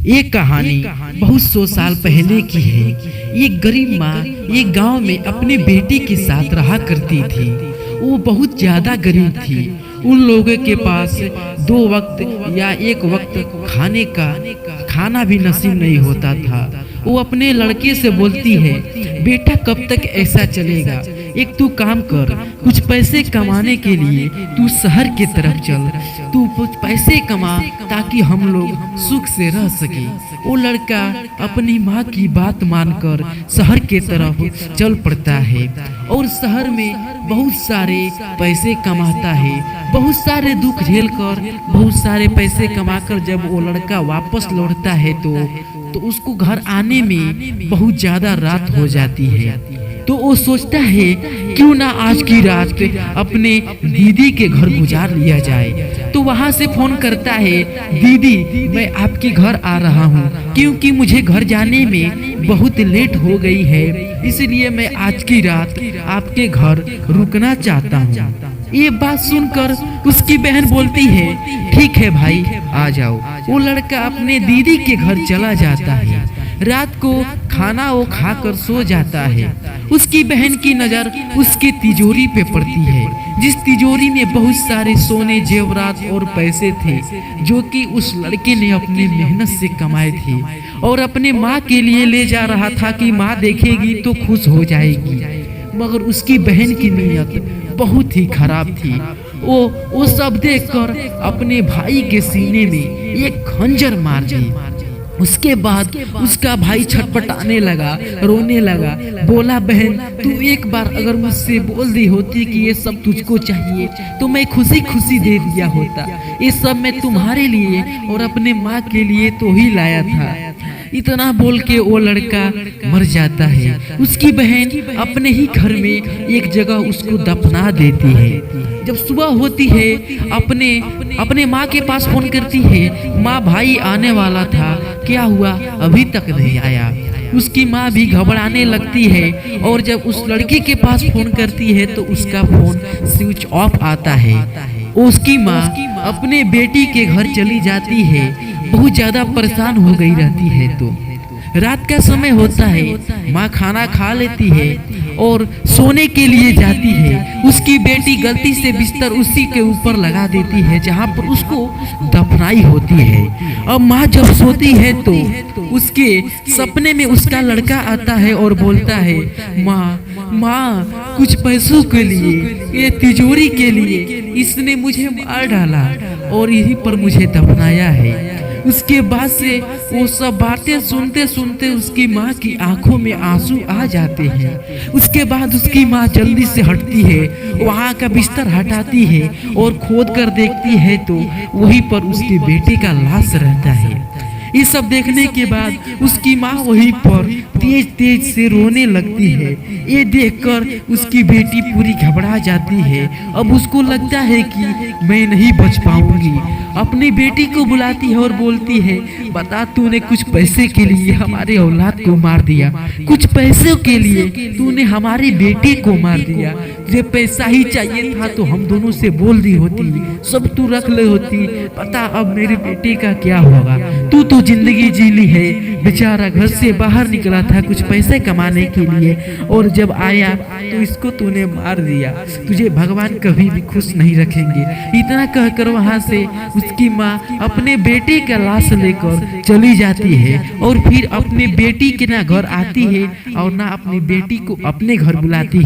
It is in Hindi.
ये कहानी बहुत सौ साल पहले की है। ये गरीब माँ एक गांव में अपने बेटे के साथ रहा करती थी। वो बहुत ज्यादा गरीब थी। उन लोगों के पास 2 वक्त या 1 वक्त खाना भी नसीब नहीं होता था। वो अपने लड़के से बोलती है, बेटा कब तक ऐसा चलेगा? एक तू काम कर, कुछ पैसे कमाने के लिए तू शहर की तरफ चल, तू कुछ पैसे कमा ताकि हम लोग सुख से रह सके। वो लड़का अपनी माँ की बात मानकर शहर के तरफ चल पड़ता है और शहर में बहुत सारे पैसे कमाता है। बहुत सारे दुख झेलकर बहुत सारे पैसे कमाकर जब वो लड़का वापस लौटता है तो उसको घर आने में बहुत ज्यादा रात हो जाती है। तो वो सोचता है क्यों ना आज की रात अपने दीदी के घर गुजार लिया जाए। तो वहां से फोन करता है, दीदी मैं आपके घर आ रहा हूँ क्योंकि मुझे घर जाने में बहुत लेट हो गई है, इसलिए मैं आज की रात आपके घर रुकना चाहता हूँ। ये बात सुनकर उसकी बहन बोलती है, ठीक है भाई आ जाओ। वो लड़का अपने दीदी के घर चला जाता है। रात को खाना वो खाकर सो जाता है। उसकी बहन की नजर उसकी तिजोरी पे पड़ती है, जिस तिजोरी में बहुत सारे सोने जेवरात और पैसे थे जो कि उस लड़के ने अपनी मेहनत से कमाए थे और अपने माँ के लिए ले जा रहा था कि माँ देखेगी तो खुश हो जाएगी। मगर उसकी बहन की नीयत बहुत ही खराब थी। वो सब देखकर अपने भाई के सीने में एक खंजर मार दी। उसके बाद उसका भाई छटपटाने लगा, रोने लगा, बोला बहन तू एक बार अगर मुझसे बोल दी होती कि ये सब तुझको चाहिए तो मैं खुशी खुशी दे दिया होता। ये सब मैं तुम्हारे लिए और अपने माँ के लिए तो ही लाया था। इतना बोल के वो लड़का मर जाता है। उसकी बहन अपने ही घर में एक जगह उसको दफना देती है। जब सुबह होती है अपने माँ के पास फोन करती है, माँ भाई आने वाला था, क्या हुआ अभी तक नहीं आया। उसकी माँ भी घबराने लगती है और जब उस लड़की के पास फोन करती है तो उसका फोन स्विच ऑफ आता है। उसकी माँ अपने बेटी के घर चली जाती है, बहुत ज्यादा परेशान हो गई रहती है। तो रात का समय होता है, माँ खाना खा लेती है और सोने के लिए जाती है। उसकी बेटी गलती से बिस्तर उसी के ऊपर लगा देती है जहाँ पर उसको दफनाई होती है। अब माँ जब सोती है तो उसके सपने में उसका लड़का आता है और बोलता है, माँ कुछ पैसों के लिए, ये तिजोरी के लिए इसने मुझे मार डाला और यहीं पर मुझे दफनाया है। उसके बाद से वो सब बातें सुनते सुनते उसकी माँ की आंखों में आंसू आ जाते हैं। उसके बाद उसकी माँ जल्दी से हटती है, वहाँ का बिस्तर हटाती है और खोद कर देखती है तो वहीं पर उसके बेटे का लाश रहता है। ये सब देखने के बाद उसकी माँ वहीं पर तेज तेज से रोने लगती है। ये देखकर उसकी बेटी पूरी घबरा जाती है। अब उसको लगता है कि मैं नहीं बच पाऊंगी। अपनी बेटी को बुलाती है और बोलती है, बता तूने कुछ पैसे के लिए हमारे औलाद को मार दिया, कुछ पैसों के लिए तूने हमारी बेटी को मार दिया। तुझे पैसा ही चाहिए था तो हम दोनों से बोल दी होती, सब तू रख ले होती। पता अब मेरे बेटे का क्या होगा। तू तो जिंदगी जी ली है, बेचारा घर से बाहर निकला था कुछ पैसे कमाने के लिए और जब आया तो इसको तूने मार दिया। तुझे भगवान कभी भी खुश नहीं रखेंगे। इतना कहकर वहां से उसकी माँ अपने बेटे का लाश लेकर चली जाती है और फिर अपने बेटी के ना घर आती है और ना अपनी बेटी को अपने घर बुलाती है।